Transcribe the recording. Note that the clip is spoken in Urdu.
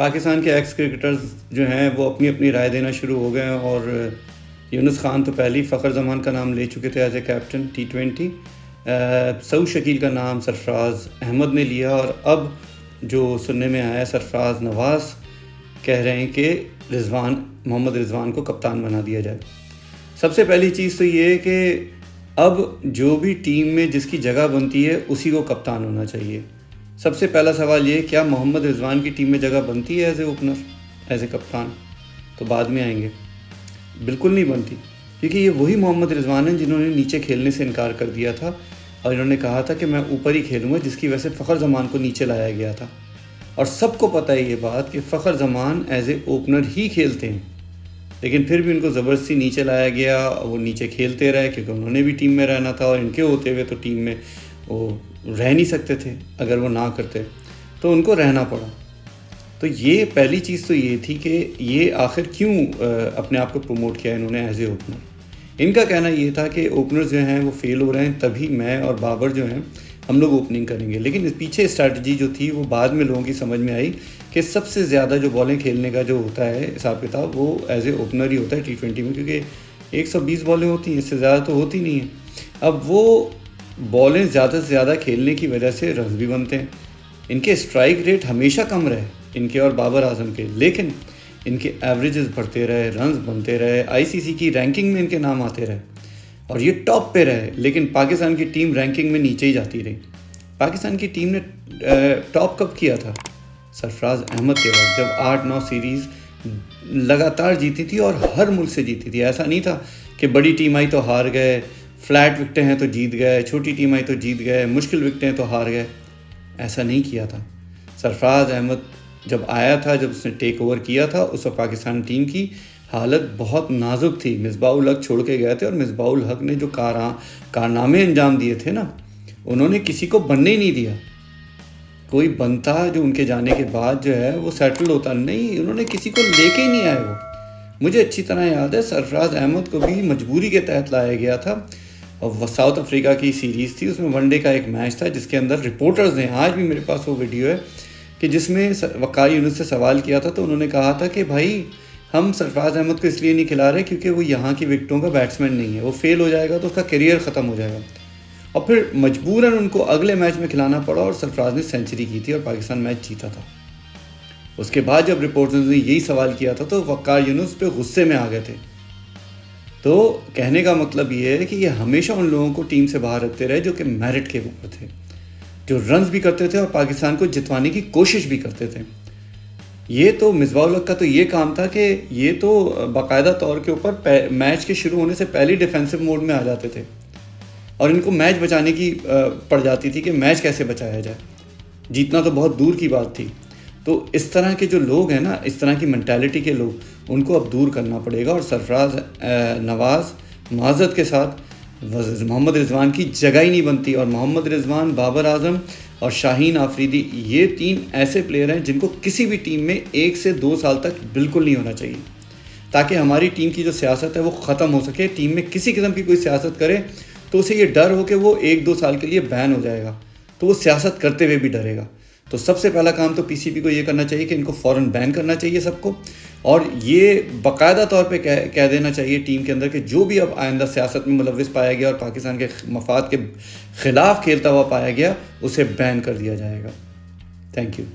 پاکستان کے ایکس کرکٹرز جو ہیں وہ اپنی اپنی رائے دینا شروع ہو گئے ہیں، اور یونس خان تو پہلے ہی فخر زمان کا نام لے چکے تھے ایز اے کیپٹن T20. سعود شکیل کا نام سرفراز احمد نے لیا، اور اب جو سننے میں آیا سرفراز نواز کہہ رہے ہیں کہ محمد رضوان کو کپتان بنا دیا جائے. سب سے پہلی چیز تو یہ ہے کہ اب جو بھی ٹیم میں جس کی جگہ بنتی ہے اسی کو کپتان ہونا چاہیے. سب سے پہلا سوال یہ، کیا محمد رضوان کی ٹیم میں جگہ بنتی ہے as a opener, as a کپتان؟ تو بعد میں آئیں گے. بالکل نہیں بنتی، کیونکہ یہ وہی محمد رضوان ہیں جنہوں نے نیچے کھیلنے سے انکار کر دیا تھا، اور انہوں نے کہا تھا کہ میں اوپر ہی کھیلوں گا، جس کی وجہ سے فخر زمان کو نیچے لایا گیا تھا. اور سب کو پتہ ہے یہ بات کہ فخر زمان ایز اے اوپنر ہی کھیلتے ہیں، لیکن پھر بھی ان کو زبردستی نیچے لایا گیا. وہ نیچے کھیلتے رہے کیونکہ انہوں نے بھی ٹیم میں رہنا تھا، اور ان کے ہوتے ہوئے تو ٹیم میں وہ رہ نہیں سکتے تھے. اگر وہ نہ کرتے تو ان کو رہنا پڑا. تو یہ پہلی چیز تو یہ تھی کہ یہ آخر کیوں اپنے آپ کو پروموٹ کیا انہوں نے ایز اے اوپنر. ان کا کہنا یہ تھا کہ اوپنرز جو ہیں وہ فیل ہو رہے ہیں، تبھی میں اور بابر جو ہیں ہم لوگ اوپننگ کریں گے. لیکن اس پیچھے اسٹریٹجی جو تھی وہ بعد میں لوگوں کی سمجھ میں آئی کہ سب سے زیادہ جو بالیں کھیلنے کا جو ہوتا ہے حساب کتاب وہ ایز اے اوپنر ہی ہوتا ہے T20 میں، کیونکہ 120 بالیں ہوتی ہیں، اس سے زیادہ تو ہوتی نہیں ہیں. اب وہ بالیں زیادہ سے زیادہ کھیلنے کی وجہ سے رنز بھی بنتے ہیں. ان کے اسٹرائک ریٹ ہمیشہ کم رہے، ان کے اور بابر اعظم کے، لیکن ان کے ایوریجز بڑھتے رہے، رنز بنتے رہے، ICC کی رینکنگ میں ان کے نام آتے رہے، اور یہ ٹاپ پہ رہے. لیکن پاکستان کی ٹیم رینکنگ میں نیچے ہی جاتی رہی. پاکستان کی ٹیم نے ٹاپ کب کیا تھا؟ سرفراز احمد کے وقت، جب 8-9 سیریز لگاتار جیتی تھی اور ہر ملک سے جیتی تھی. ایسا نہیں تھا کہ بڑی ٹیم آئی تو ہار گئے، فلیٹ وکٹیں ہیں تو جیت گئے، چھوٹی ٹیم آئی تو جیت گئے، مشکل وکٹیں ہیں تو ہار گئے. ایسا نہیں کیا تھا. سرفراز احمد جب آیا تھا، جب اس نے ٹیک اوور کیا تھا، اس وقت پاکستان ٹیم کی حالت بہت نازک تھی. مصباح الحق چھوڑ کے گئے تھے، اور مصباح الحق نے جو کارنامے انجام دیے تھے نا، انہوں نے کسی کو بننے ہی نہیں دیا. کوئی بنتا جو ان کے جانے کے بعد جو ہے وہ سیٹل ہوتا نہیں، انہوں نے کسی کو لے کے ہی نہیں آئے. وہ مجھے اچھی طرح یاد ہے سرفراز احمد کو بھی مجبوری کے تحت لایا گیا تھا. اور ساؤتھ افریقہ کی سیریز تھی، اس میں ون ڈے کا ایک میچ تھا جس کے اندر رپورٹرز نے، آج بھی میرے پاس وہ ویڈیو ہے، کہ جس میں وقار یونس سے سوال کیا تھا تو انہوں نے کہا تھا کہ بھائی ہم سرفراز احمد کو اس لیے نہیں کھلا رہے کیونکہ وہ یہاں کی وکٹوں کا بیٹسمین نہیں ہے، وہ فیل ہو جائے گا تو اس کا کیریئر ختم ہو جائے گا. اور پھر مجبوراً ان کو اگلے میچ میں کھلانا پڑا، اور سرفراز نے سینچری کی تھی اور پاکستان میچ جیتا تھا. اس کے بعد جب رپورٹرز نے یہی سوال کیا تھا تو وقار یونس پہ غصے میں آ گئے تھے. تو کہنے کا مطلب یہ ہے کہ یہ ہمیشہ ان لوگوں کو ٹیم سے باہر رکھتے رہے جو کہ میرٹ کے اوپر تھے، جو رنز بھی کرتے تھے اور پاکستان کو جتوانے کی کوشش بھی کرتے تھے. یہ تو مصباح الحق کا تو یہ کام تھا کہ یہ تو باقاعدہ طور کے اوپر میچ کے شروع ہونے سے پہلے ڈیفینسو موڈ میں آ جاتے تھے، اور ان کو میچ بچانے کی پڑ جاتی تھی کہ میچ کیسے بچایا جائے. جیتنا تو بہت دور کی بات تھی. تو اس طرح کے جو لوگ ہیں نا، اس طرح کی مینٹالٹی کے لوگ، ان کو اب دور کرنا پڑے گا. اور سرفراز نواز معذرت کے ساتھ محمد رضوان کی جگہ ہی نہیں بنتی. اور محمد رضوان، بابر اعظم اور شاہین آفریدی، یہ 3 ایسے پلیئر ہیں جن کو کسی بھی ٹیم میں 1 سے 2 سال تک بالکل نہیں ہونا چاہیے، تاکہ ہماری ٹیم کی جو سیاست ہے وہ ختم ہو سکے. ٹیم میں کسی قسم کی کوئی سیاست کرے تو اسے یہ ڈر ہو کہ وہ 1-2 سال کے لیے بین ہو جائے گا، تو وہ سیاست کرتے ہوئے بھی ڈرے گا. تو سب سے پہلا کام تو PCB کو یہ کرنا چاہیے کہ ان کو فوراً بین کرنا چاہیے سب کو، اور یہ باقاعدہ طور پہ کہہ دینا چاہیے ٹیم کے اندر کہ جو بھی اب آئندہ سیاست میں ملوث پایا گیا اور پاکستان کے مفاد کے خلاف کھیلتا ہوا پایا گیا، اسے بین کر دیا جائے گا. Thank you.